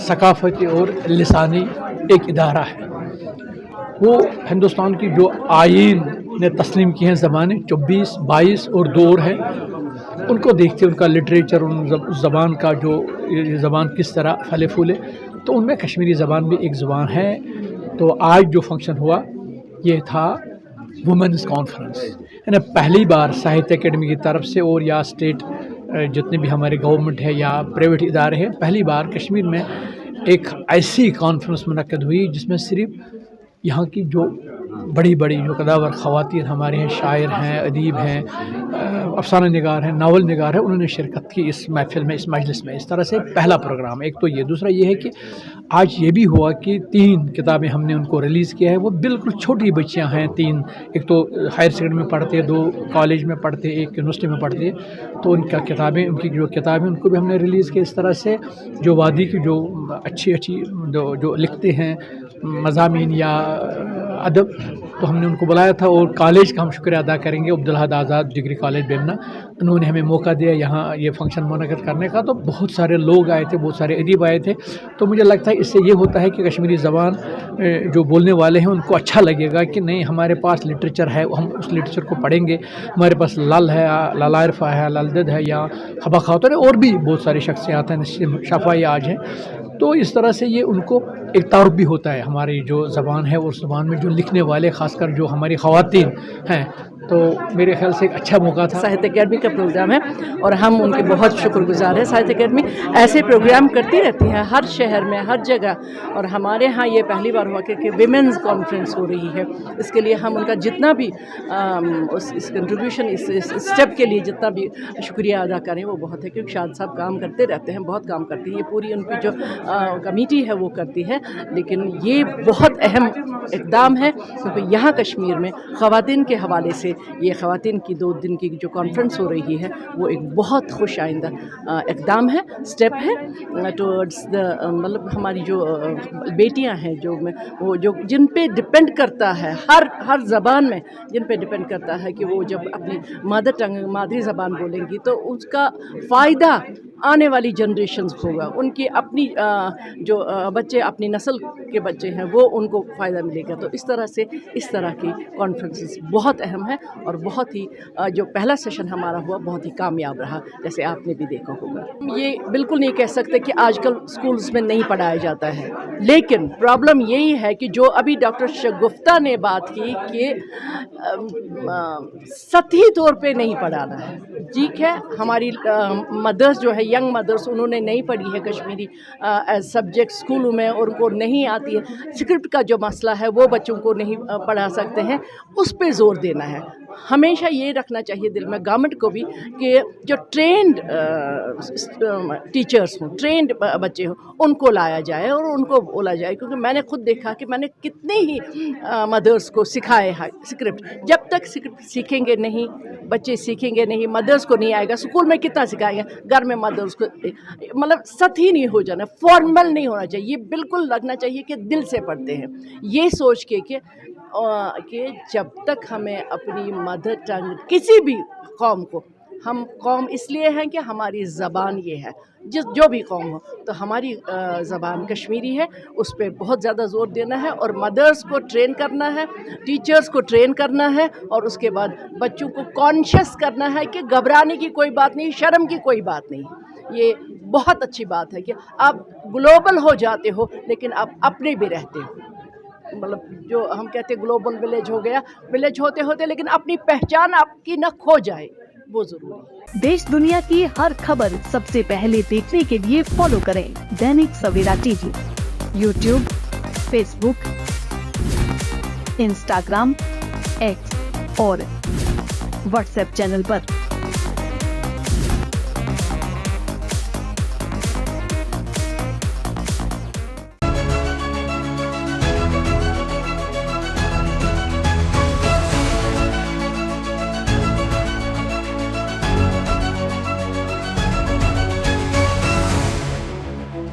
ثقافتی اور لسانی ایک ادارہ ہے. وہ ہندوستان کی جو آئین نے تسلیم کی ہیں زبانیں 24 22 اور 2 اور ہیں, ان کو دیکھتے ان کا لٹریچر, ان زبان کا جو زبان کس طرح پھلے پھولے, تو ان میں کشمیری زبان بھی ایک زبان ہے. تو آج جو فنکشن ہوا یہ تھا وومنس کانفرنس, یعنی پہلی بار ساہتیہ اکیڈمی کی طرف سے اور یا اسٹیٹ جتنے بھی ہمارے گورنمنٹ ہے یا پرائیویٹ ادارے ہیں, پہلی بار کشمیر میں ایک ایسی کانفرنس منعقد ہوئی جس میں صرف یہاں کی جو بڑی بڑی جو قداور خواتین ہمارے ہیں, شاعر ہیں, ادیب ہیں, افسانہ نگار ہیں, ناول نگار ہیں, انہوں نے شرکت کی اس محفل میں, اس مجلس میں. اس طرح سے پہلا پروگرام ایک تو یہ. دوسرا یہ ہے کہ آج یہ بھی ہوا کہ 3 کتابیں ہم نے ان کو ریلیز کیا ہے. وہ بالکل چھوٹی بچیاں ہیں 3, ایک تو ہائر سیکنڈری میں پڑھتے, 2 کالج میں پڑھتے, 1 یونیورسٹی میں پڑھتے. تو ان کا کتابیں, ان کی جو کتابیں ان کو بھی ہم نے ریلیز کی. اس طرح سے جو وادی کی جو اچھی جو لکھتے ہیں مضامین یا ادب, تو ہم نے ان کو بلایا تھا. اور کالج کا ہم شکریہ ادا کریں گے, عبدالحد آزاد ڈگری کالج بیمنا, انہوں نے ہمیں موقع دیا یہاں یہ فنکشن منعقد کرنے کا. تو بہت سارے لوگ آئے تھے, بہت سارے ادیب آئے تھے. تو مجھے لگتا ہے اس سے یہ ہوتا ہے کہ کشمیری زبان جو بولنے والے ہیں ان کو اچھا لگے گا کہ نہیں ہمارے پاس لٹریچر ہے, ہم اس لٹریچر کو پڑھیں گے. ہمارے پاس لل ہے, لالا عرفہ ہے, للدد ہے, یا حبا خاتون ہے, اور بھی بہت ساری شخصیات ہیں, شفائی آج ہیں. تو اس طرح سے یہ ان کو ایک تعارف بھی ہوتا ہے ہماری جو زبان ہے, اور زبان میں جو لکھنے والے خاص کر جو ہماری خواتین ہیں. تو میرے خیال سے ایک اچھا موقع تھا. ساہتیہ اکیڈمی کا پروگرام ہے اور ہم ان کے بہت شکر گزار ہیں. ساہتیہ اکیڈمی ایسے پروگرام کرتی رہتی ہے ہر شہر میں, ہر جگہ. اور ہمارے ہاں یہ پہلی بار ہوا کہ ویمنز کانفرنس ہو رہی ہے. اس کے لیے ہم ان کا جتنا بھی اس کنٹریبیوشن, اس اسٹیپ کے لیے جتنا بھی شکریہ ادا کریں وہ بہت ہے. کیونکہ شاد صاحب کام کرتے رہتے ہیں, بہت کام کرتی ہیں. یہ پوری ان کی جو کمیٹی ہے وہ کرتی ہے, لیکن یہ بہت اہم اقدام ہے کیونکہ یہاں کشمیر میں خواتین کے حوالے سے یہ خواتین کی 2 دن کی جو کانفرنس ہو رہی ہے وہ ایک بہت خوش آئندہ اقدام ہے, اسٹیپ ہے ٹورڈز دا. مطلب ہماری جو بیٹیاں ہیں وہ جو جن پہ ڈپینڈ کرتا ہے ہر زبان میں, جن پہ ڈپینڈ کرتا ہے کہ وہ جب اپنی مادر ٹنگ مادری زبان بولیں گی تو اس کا فائدہ آنے والی جنریشنز کو ہوگا. ان کی اپنی جو بچے, اپنی نسل کے بچے ہیں, وہ ان کو فائدہ ملے گا. تو اس طرح سے اس طرح کی کانفرنسز بہت اہم ہے اور بہت ہی جو پہلا سیشن ہمارا ہوا بہت ہی کامیاب رہا, جیسے آپ نے بھی دیکھا ہوگا. یہ بالکل نہیں کہہ سکتے کہ آج کل اسکولز میں نہیں پڑھایا جاتا ہے, لیکن پرابلم یہی ہے کہ جو ابھی ڈاکٹر شگفتہ نے بات کی کہ سطحی طور پہ نہیں پڑھانا ہے. ٹھیک ہے, ہماری مدرس جو ہے, ینگ مدرس, انہوں نے نہیں پڑھی ہے کشمیری ایز سبجیکٹ اسکولوں میں, اور ان کو نہیں آتی ہے. اسکرپٹ کا جو مسئلہ ہے وہ بچوں کو نہیں پڑھا سکتے ہیں, اس پہ زور دینا ہے. ہمیشہ یہ رکھنا چاہیے دل میں گورنمنٹ کو بھی کہ جو ٹرینڈ ٹیچرس ہوں, ٹرینڈ بچے ہوں, ان کو لایا جائے اور ان کو بولا جائے. کیونکہ میں نے خود دیکھا کہ میں نے کتنے ہی مدرس کو سکھائے ہیں اسکرپٹ. جب تک اسکرپٹ سیکھیں گے نہیں, بچے سیکھیں گے نہیں, مدرس کو نہیں آئے گا, اسکول میں کتنا سکھائیں گے, گھر میں مدرس کو مطلب سطحی نہیں ہو جانا, فارمل نہیں ہونا چاہیے. یہ بالکل لگنا چاہیے کہ دل سے پڑھتے ہیں, یہ سوچ کے کہ جب تک ہمیں اپنی مدر ٹنگ کسی بھی قوم کو, ہم قوم اس لیے ہیں کہ ہماری زبان یہ ہے, جو بھی قوم ہو, تو ہماری زبان کشمیری ہے, اس پہ بہت زیادہ زور دینا ہے. اور مدرس کو ٹرین کرنا ہے, ٹیچرز کو ٹرین کرنا ہے, اور اس کے بعد بچوں کو کانشیس کرنا ہے کہ گھبرانے کی کوئی بات نہیں, شرم کی کوئی بات نہیں. یہ بہت اچھی بات ہے کہ آپ گلوبل ہو جاتے ہو لیکن آپ اپنے بھی رہتے ہو. مطلب جو ہم کہتے ہیں گلوبل ولیج ہو گیا, ولیج ہوتے ہوتے لیکن اپنی پہچان آپ کی نہ کھو جائے, وہ ضروری ہے. دیش دنیا کی ہر خبر سب سے پہلے دیکھنے کے لیے فالو کریں دینک سویرا ٹی وی, یوٹیوب, فیس بک, انسٹاگرام, ایکس اور واٹس ایپ چینل پر.